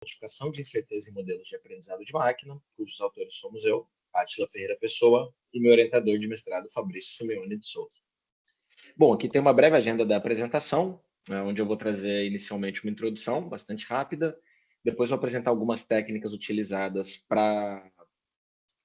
Codificação de Incerteza em Modelos de Aprendizado de Máquina, cujos autores somos eu, Átila Ferreira Pessoa, e meu orientador de mestrado, Fabrício Simeone de Souza. Bom, aqui tem uma breve agenda da apresentação, onde eu vou trazer inicialmente uma introdução bastante rápida, depois vou apresentar algumas técnicas utilizadas para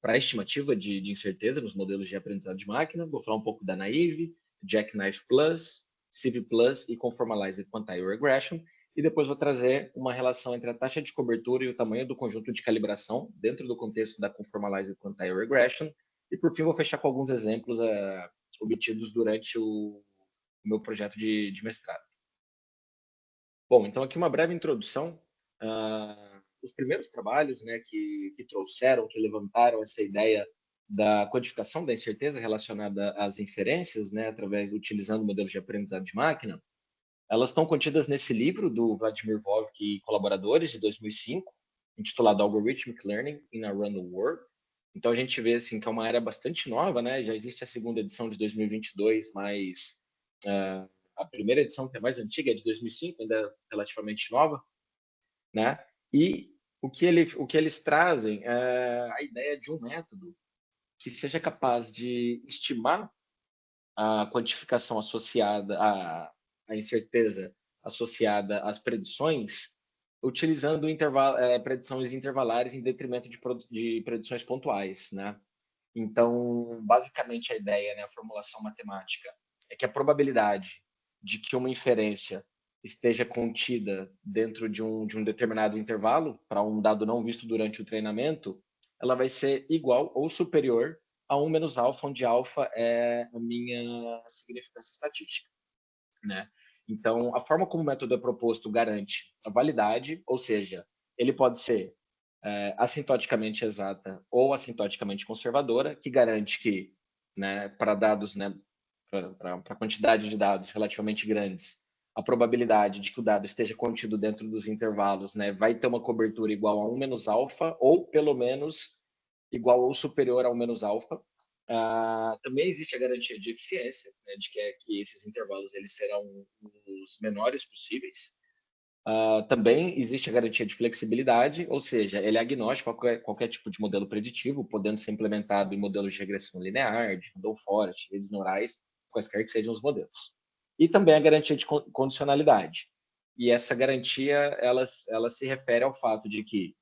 a estimativa de incerteza nos modelos de aprendizado de máquina, vou falar um pouco da Naive, Jackknife Plus, CV Plus e Conformalized Quantile Regression, e depois vou trazer uma relação entre a taxa de cobertura e o tamanho do conjunto de calibração dentro do contexto da Conformalized Quantile Regression, e por fim vou fechar com alguns exemplos obtidos durante o meu projeto de mestrado. Bom, então aqui uma breve introdução. Os primeiros trabalhos, né, que trouxeram, que levantaram essa ideia da codificação da incerteza relacionada às inferências, né, utilizando modelos de aprendizado de máquina, elas estão contidas nesse livro do Vladimir Vovk e colaboradores, de 2005, intitulado Algorithmic Learning in a Random World. Então a gente vê assim, que é uma área bastante nova, né? Já existe a segunda edição de 2022, mas a primeira edição, que é mais antiga, é de 2005, ainda é relativamente nova, né? E o que eles trazem é a ideia de um método que seja capaz de estimar a quantificação associada à incerteza associada às predições, utilizando predições intervalares em detrimento de predições pontuais, né? Então, basicamente, a ideia, né, a formulação matemática, é que a probabilidade de que uma inferência esteja contida dentro de um determinado intervalo, para um dado não visto durante o treinamento, ela vai ser igual ou superior a 1 menos alfa, onde alfa é a minha significância estatística, né? Então, a forma como o método é proposto garante a validade, ou seja, ele pode ser assintoticamente exata ou assintoticamente conservadora, que garante que, né, para dados, né, para a quantidade de dados relativamente grandes, a probabilidade de que o dado esteja contido dentro dos intervalos, né, vai ter uma cobertura igual a 1 menos alfa, ou pelo menos igual ou superior a 1 menos alfa. Também existe a garantia de eficiência, né, de que esses intervalos eles serão os menores possíveis. Também existe a garantia de flexibilidade, ou seja, ele é agnóstico a qualquer tipo de modelo preditivo, podendo ser implementado em modelos de regressão linear, de Randolph Forest, redes neurais, quaisquer que sejam os modelos. E também a garantia de condicionalidade. E essa garantia, ela se refere ao fato de que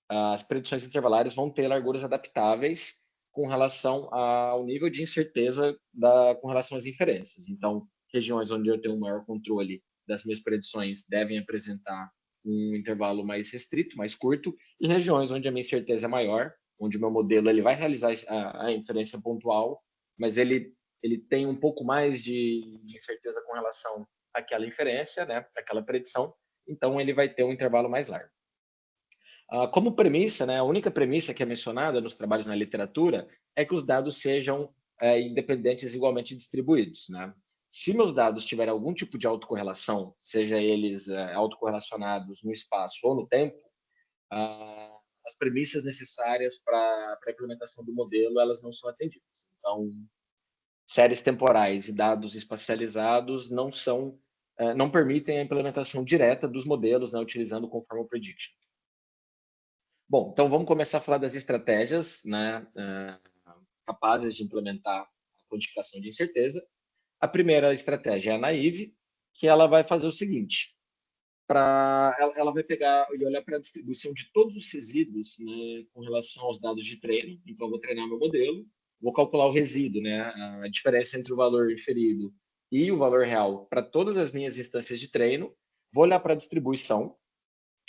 as predições intervalares vão ter larguras adaptáveis com relação ao nível de incerteza com relação às inferências. Então, regiões onde eu tenho um maior controle das minhas predições devem apresentar um intervalo mais restrito, mais curto, e regiões onde a minha incerteza é maior, onde o meu modelo ele vai realizar a inferência pontual, mas ele tem um pouco mais de incerteza com relação àquela inferência, né, àquela predição, então ele vai ter um intervalo mais largo. Como premissa, né, a única premissa que é mencionada nos trabalhos na literatura é que os dados sejam independentes igualmente distribuídos, né? Se meus dados tiverem algum tipo de autocorrelação, seja eles autocorrelacionados no espaço ou no tempo, as premissas necessárias para a implementação do modelo elas não são atendidas. Então, séries temporais e dados espacializados não permitem a implementação direta dos modelos, né, utilizando o Conformal Prediction. Bom, então vamos começar a falar das estratégias, né, capazes de implementar a quantificação de incerteza. A primeira estratégia é a Naive, que ela vai fazer o seguinte: ela vai pegar e olhar para a distribuição de todos os resíduos, né, com relação aos dados de treino. Então, eu vou treinar meu modelo, vou calcular o resíduo, né, a diferença entre o valor inferido e o valor real para todas as minhas instâncias de treino, vou olhar para a distribuição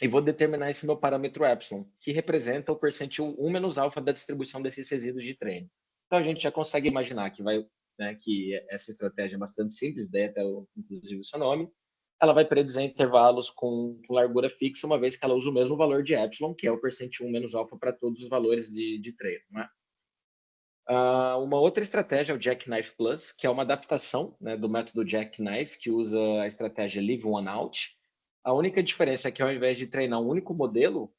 e vou determinar esse meu parâmetro epsilon, que representa o percentil 1 menos alfa da distribuição desses resíduos de treino. Então, a gente já consegue imaginar que essa estratégia é bastante simples, daí até inclusive o seu nome. Ela vai predizer intervalos com largura fixa, uma vez que ela usa o mesmo valor de epsilon, que é o percentil 1 menos alfa para todos os valores de treino, né? Uma outra estratégia é o Jackknife Plus, que é uma adaptação, né, do método Jackknife, que usa a estratégia Leave One Out. A única diferença é que, ao invés de treinar um único modelo,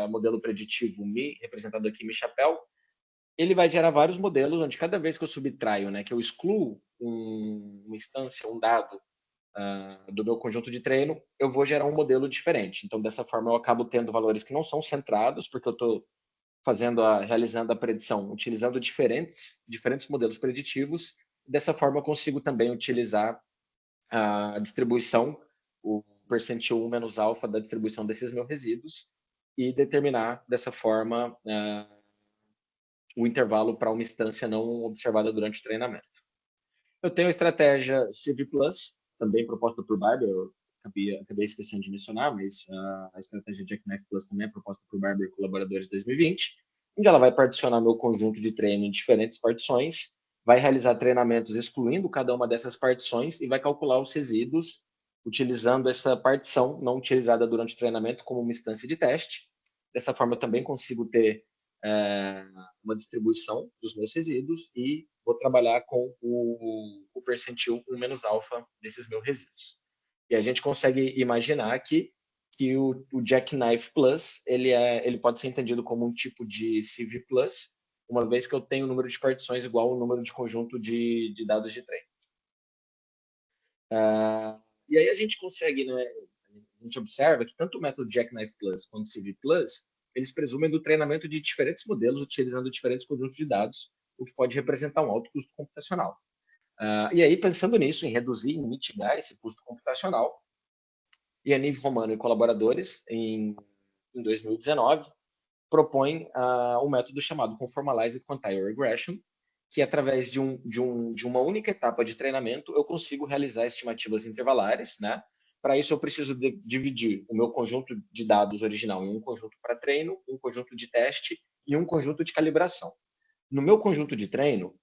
modelo preditivo representado aqui, Mi-Chapéu, ele vai gerar vários modelos, onde cada vez que eu subtraio, né, que eu excluo uma instância, um dado do meu conjunto de treino, eu vou gerar um modelo diferente. Então, dessa forma, eu acabo tendo valores que não são centrados, porque eu estou realizando a predição utilizando diferentes modelos preditivos. Dessa forma, eu consigo também utilizar a distribuição, o percentil 1 menos alfa da distribuição desses meus resíduos e determinar dessa forma o intervalo para uma instância não observada durante o treinamento. Eu tenho a estratégia CV+, também proposta por Barber, eu acabei esquecendo de mencionar, mas a estratégia Jackknife Plus também é proposta por Barber e colaboradores de 2020, onde ela vai particionar meu conjunto de treino em diferentes partições, vai realizar treinamentos excluindo cada uma dessas partições e vai calcular os resíduos utilizando essa partição não utilizada durante o treinamento como uma instância de teste. Dessa forma, eu também consigo ter uma distribuição dos meus resíduos e vou trabalhar com o percentil 1 menos alfa desses meus resíduos. E a gente consegue imaginar que o Jackknife Plus ele pode ser entendido como um tipo de CV Plus, uma vez que eu tenho o número de partições igual ao número de conjunto de dados de treino. E aí a gente consegue, né, a gente observa que tanto o método Jackknife Plus quanto o CV Plus, eles presumem do treinamento de diferentes modelos utilizando diferentes conjuntos de dados, o que pode representar um alto custo computacional. E aí, pensando nisso, em reduzir e mitigar esse custo computacional, Yaniv Romano e colaboradores, em 2019, propõe um método chamado Conformalized Quantile Regression, que através de uma única etapa de treinamento eu consigo realizar estimativas intervalares, né? Para isso eu preciso dividir o meu conjunto de dados original em um conjunto para treino, um conjunto de teste e um conjunto de calibração. No meu conjunto de treino,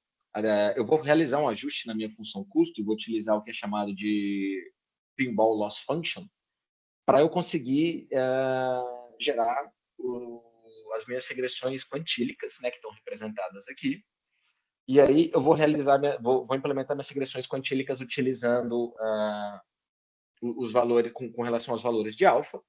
eu vou realizar um ajuste na minha função custo e vou utilizar o que é chamado de Pinball Loss Function para eu conseguir gerar as minhas regressões quantílicas, né, que estão representadas aqui. E aí eu vou vou implementar minhas regressões quantílicas utilizando os valores com relação aos valores de alfa.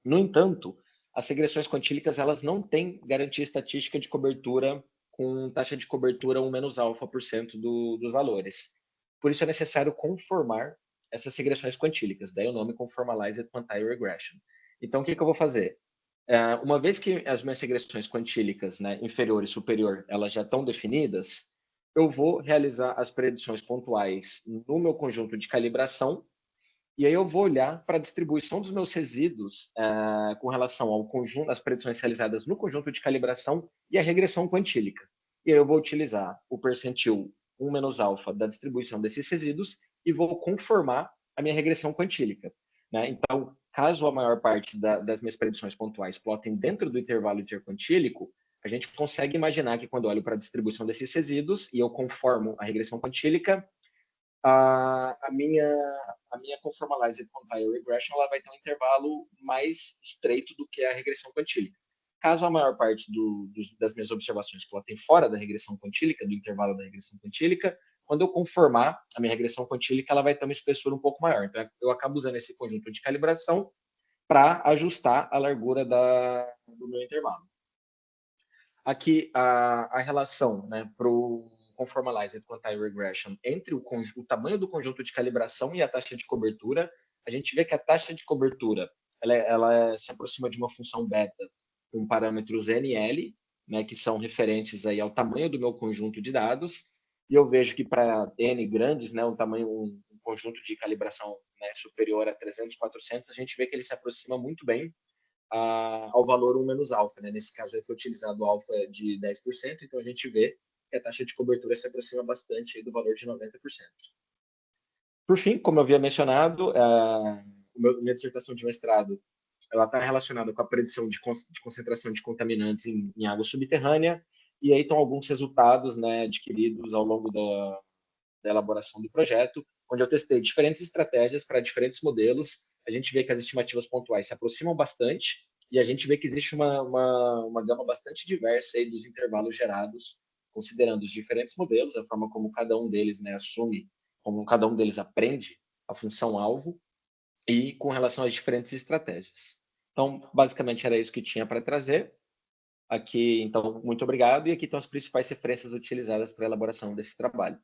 No entanto, as regressões quantílicas elas não têm garantia estatística de cobertura com taxa de cobertura 1 menos alfa por cento dos valores. Por isso é necessário conformar essas regressões quantílicas, daí o nome Conformalized Quantile Regression. Então, o que eu vou fazer? Uma vez que as minhas regressões quantílicas, né, inferior e superior, elas já estão definidas, eu vou realizar as predições pontuais no meu conjunto de calibração e aí eu vou olhar para a distribuição dos meus resíduos com relação ao conjunto, as predições realizadas no conjunto de calibração e a regressão quantílica. E aí eu vou utilizar o percentil 1 menos alfa da distribuição desses resíduos e vou conformar a minha regressão quantílica. Né? Então, caso a maior parte das minhas predições pontuais plotem dentro do intervalo interquantílico, a gente consegue imaginar que quando eu olho para a distribuição desses resíduos e eu conformo a regressão quantílica, a minha Conformalized Quantile Regression ela vai ter um intervalo mais estreito do que a regressão quantílica. Caso a maior parte das minhas observações plotem fora da regressão quantílica, do intervalo da regressão quantílica, quando eu conformar a minha regressão quantílica, ela vai ter uma espessura um pouco maior. Então, eu acabo usando esse conjunto de calibração para ajustar a largura do meu intervalo. Aqui, a relação, né, para o Conformalized Quantile Regression entre o tamanho do conjunto de calibração e a taxa de cobertura, a gente vê que a taxa de cobertura ela se aproxima de uma função beta com parâmetros N e L, né, que são referentes aí ao tamanho do meu conjunto de dados, e eu vejo que para N grandes, né, um conjunto de calibração, né, superior a 300, 400, a gente vê que ele se aproxima muito bem ao valor 1 menos alfa. Né? Nesse caso, aí foi utilizado alfa de 10%, então a gente vê que a taxa de cobertura se aproxima bastante do valor de 90%. Por fim, como eu havia mencionado, minha dissertação de mestrado ela está relacionada com a predição de concentração de contaminantes em água subterrânea, e aí estão alguns resultados, né, adquiridos ao longo da elaboração do projeto, onde eu testei diferentes estratégias para diferentes modelos. A gente vê que as estimativas pontuais se aproximam bastante e a gente vê que existe uma gama bastante diversa aí dos intervalos gerados, considerando os diferentes modelos, a forma como cada um deles, né, assume, como cada um deles aprende a função-alvo e com relação às diferentes estratégias. Então, basicamente, era isso que tinha para trazer. Aqui, então, muito obrigado. E aqui estão as principais referências utilizadas para a elaboração desse trabalho.